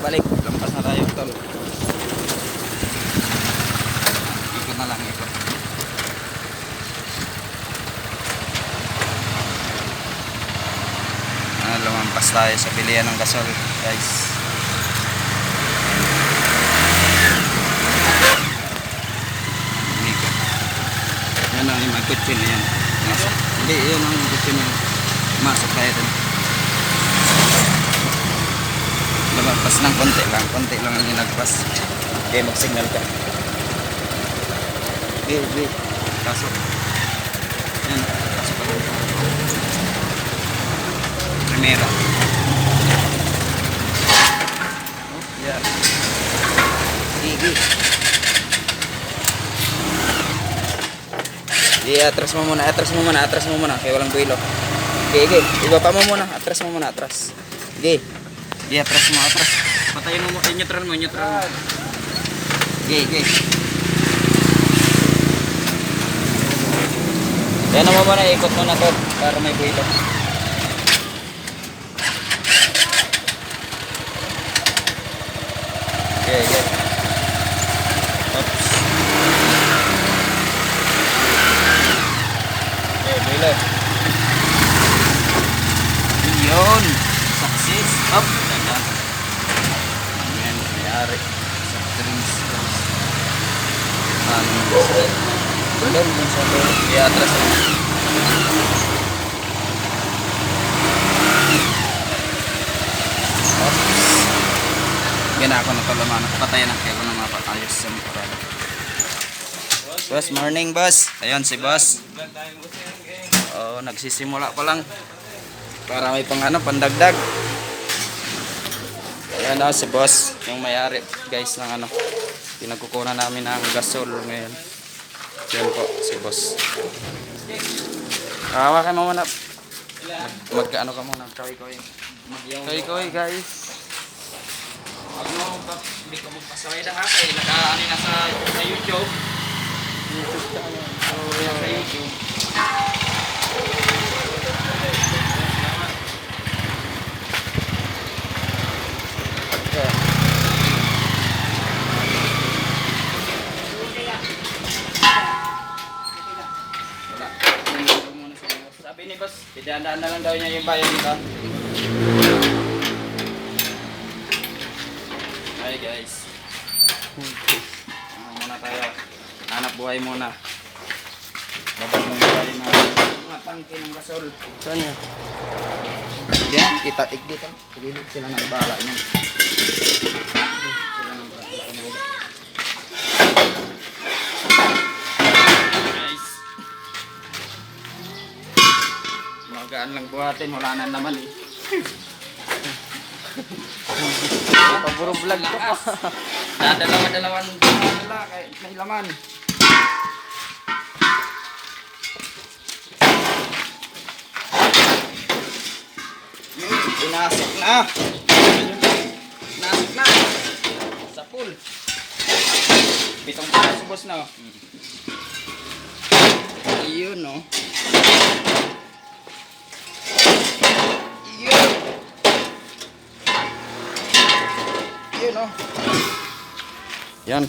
balik. Lampas na tayo, tol. Ikot na lang, ikot. Lumampas tayo sa bilihan ng gasol, guys. Ikot. Yan ang yung kutsi na yan. Hindi, yun ang kutsi na yan. Masok tayo dun. Lumampas ng konti lang ang inagpas. Okay, mag-signal ka. Okay, pasok. Yan, pasok ka lang. Primera. Oh, yeah. Sige. Atras mo muna, kaya walang buwilo. Okay, ibaba mo muna, atras mo muna, atras. Okay. Atras mo. Patayin mo, neutral mo. Okay. Yan mo muna, ikot mo na to, para may buwilo. Okay. Oops. Okay, buwilo. Yun. Success. Up. Ayan, mayari. Sa drinks. Doon sa doon. Atras mo. Gina ako na palaman. Patayan ang kaya ko na mapatayos sa motorado. Boss, morning boss. Ayun si boss. Oh, nagsisimula pa lang. Para may pandagdag. Ayan na si boss. Yung may-ari guys ng pinagkukunan namin ng gasol ngayon. Yan po si boss. Hawakan mo muna. Mag-ano ka muna. Kaway guys. Hindi ko magpasaway na kaya naka-ano na sa YouTube. Sa YouTube. Sabi ni boss, pidandaan na lang daw niya yung bayan dito. Hi guys. Muna tayo. Hanap buhay muna. Dapat mong buhay na mga tangke ng gasol. Saan yan? Yan, kita dito. Pagilid sila ng bala niyan. Magaan lang buhatin, wala na naman eh. Paburo vlog ko pa. Dalawan nila kahit may laman. Pinasok na. Pinasok na. Sa pool. Pitong subos na. Iyon no. Yun. Yan.